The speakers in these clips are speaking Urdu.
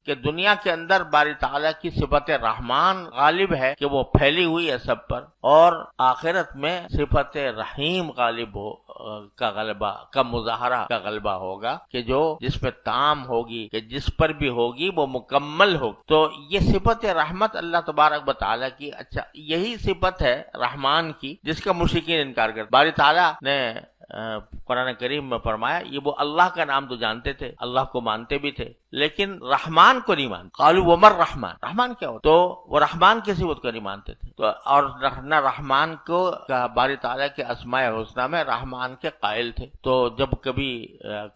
کہ دنیا کے اندر باری تعالیٰ کی صفت رحمان غالب ہے کہ وہ پھیلی ہوئی ہے سب پر، اور آخرت میں صفت رحیم غالب کا غلبہ کا مظاہرہ کا غلبہ ہوگا، کہ جو جس میں تام ہوگی، کہ جس پر بھی ہوگی وہ مکمل ہوگی۔ تو یہ صفت رحمت اللہ تبارک و تعالیٰ کی، اچھا یہی صفت ہے رحمان کی جس کا مشرکین انکار کرتے۔ باری تعالیٰ نے قرآن کریم میں فرمایا یہ وہ اللہ کا نام تو جانتے تھے، اللہ کو مانتے بھی تھے، لیکن رحمان کو نہیں مانتے۔ قالوا وما الرحمن، رحمان کیا ہوتا؟ تو وہ رحمان کی صفت کو نہیں مانتے تھے، تو اور نہ رحمان کو باری تعالیٰ کے اسماء حسنہ میں رحمان کے قائل تھے۔ تو جب کبھی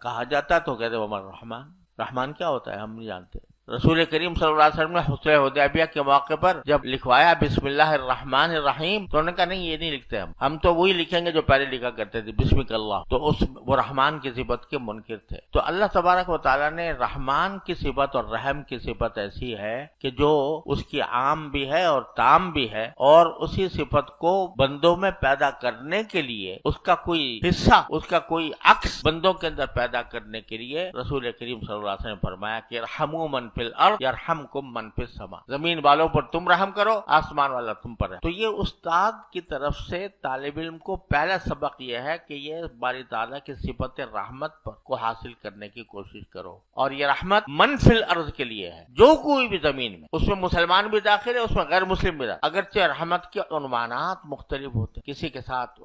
کہا جاتا تو کہتے وما الرحمن، رحمان کیا ہوتا ہے ہم نہیں جانتے۔ رسول کریم صلی اللہ علیہ وسلم نے حصہ حدیبیہ کے موقع پر جب لکھوایا بسم اللہ الرحمن الرحیم، تو انہوں نے کہا نہیں یہ نہیں لکھتے ہم تو وہی لکھیں گے جو پہلے لکھا کرتے تھے، بسمک اللہ۔ تو وہ رحمان کی صفت کے منکر تھے۔ تو اللہ تبارک و تعالیٰ نے رحمان کی صفت اور رحم کی صفت ایسی ہے کہ جو اس کی عام بھی ہے اور تام بھی ہے، اور اسی صفت کو بندوں میں پیدا کرنے کے لیے اس کا کوئی حصہ، اس کا کوئی عکس بندوں کے اندر پیدا کرنے کے لیے رسول کریم صلی اللہ علیہ وسلم نے فرمایا کہ ارحموا من فی الارض یرحمکم من فی السماء، زمین والوں پر تم رحم کرو، آسمان والا تم پر ہے۔ تو یہ استاد کی طرف سے طالب علم کو پہلا سبق یہ ہے کہ یہ باری تعالیٰ کی صفت رحمت پر کو حاصل کرنے کی کوشش کرو، اور یہ رحمت من فی الارض کے لیے ہے، جو کوئی بھی زمین میں، اس میں مسلمان بھی داخل ہے، اس میں غیر مسلم بھی داخل۔ اگرچہ رحمت کے عنوانات مختلف ہوتے ہیں، کسی کے ساتھ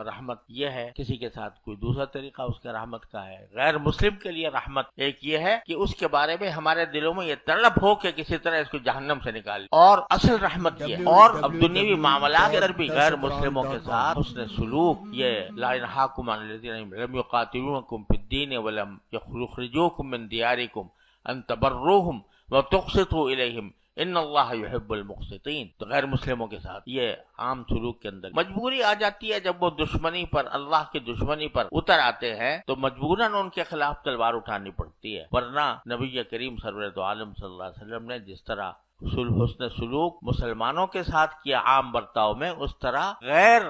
رحمت یہ ہے، کسی کے ساتھ کوئی دوسرا طریقہ اس کے رحمت کا ہے۔ غیر مسلم کے لیے رحمت ایک یہ ہے کہ اس کے بارے میں ہمارے دلوں میں یہ طلب ہو کہ کسی طرح اس کو جہنم سے نکال، اور اصل رحمت یہ ہے۔ اور اب دنیاوی معاملات کے اندر بھی غیر مسلموں کے ساتھ حسن سلوک، یہ لا ينهاكم عن الذين لم يقاتلوكم في الدين ولم يخرجوكم من دياركم ان تبروهم وتقسطوا اليهم ان اللہ يحب المقسطین۔ تو غیر مسلموں کے ساتھ یہ عام سلوک کے اندر مجبوری آ جاتی ہے، جب وہ دشمنی پر، اللہ کی دشمنی پر اتر آتے ہیں تو مجبوراً ان کے خلاف تلوار اٹھانی پڑتی ہے، ورنہ نبی کریم سرور دو عالم صلی اللہ علیہ وسلم نے جس طرح حسن سلوک مسلمانوں کے ساتھ کیا عام برتاؤ میں، اس طرح غیر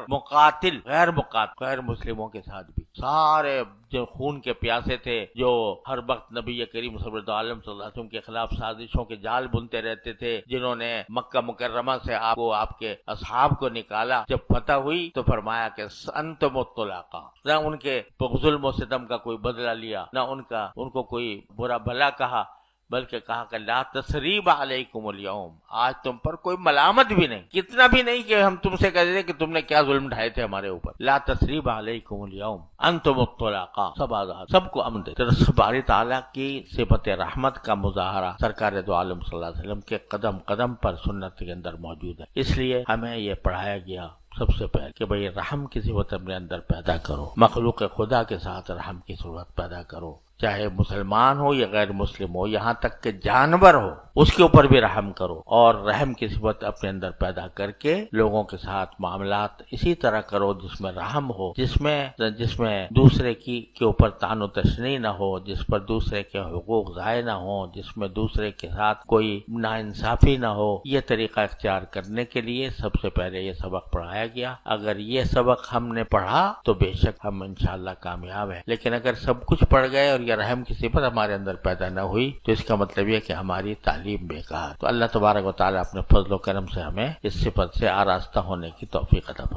مسلموں کے ساتھ بھی، سارے جو خون کے پیاسے تھے، جو ہر وقت نبی کریم صلی اللہ علیہ وسلم کے خلاف سازشوں کے جال بنتے رہتے تھے، جنہوں نے مکہ مکرمہ سے آپ کے اصحاب کو نکالا، جب فتح ہوئی تو فرمایا کہ انتم الطلقاء، نہ ان کے ظلم و ستم کا کوئی بدلہ لیا، نہ ان کو کوئی برا بھلا کہا، بلکہ کہا کہ لا تثریب علیکم اليوم، آج تم پر کوئی ملامت بھی نہیں، کتنا بھی نہیں کہ ہم تم سے کہہ دیتے کہ تم نے کیا ظلم ڈھائے تھے ہمارے اوپر، لا تثریب علیکم اليوم انتم الطلقاء، سب آزاد، سب کو امن دے۔ تو باری تعالیٰ کی صفت رحمت کا مظاہرہ سرکار دو عالم صلی اللہ علیہ وسلم کے قدم قدم پر سنت کے اندر موجود ہے، اس لیے ہمیں یہ پڑھایا گیا سب سے پہلے کہ بھئی رحم کی صفت اپنے اندر پیدا کرو، مخلوق خدا کے ساتھ رحم کی صفت پیدا کرو، چاہے مسلمان ہو یا غیر مسلم ہو، یہاں تک کہ جانور ہو اس کے اوپر بھی رحم کرو، اور رحم کی صفت اپنے اندر پیدا کر کے لوگوں کے ساتھ معاملات اسی طرح کرو جس میں رحم ہو، جس میں دوسرے کے اوپر طعن و تشنیع نہ ہو، جس پر دوسرے کے حقوق ضائع نہ ہو، جس میں دوسرے کے ساتھ کوئی ناانصافی نہ ہو۔ یہ طریقہ اختیار کرنے کے لیے سب سے پہلے یہ سبق پڑھایا گیا۔ اگر یہ سبق ہم نے پڑھا تو بے شک ہم انشاءاللہ کامیاب ہیں، لیکن اگر سب کچھ پڑھ گئے اور یہ رحم کی صفت ہمارے اندر پیدا نہ ہوئی تو اس کا مطلب یہ کہ ہماری تعلیم بیکار۔ تو اللہ تبارک و تعالیٰ اپنے فضل و کرم سے ہمیں اس صفت سے آراستہ ہونے کی توفیق عطا فرمائے۔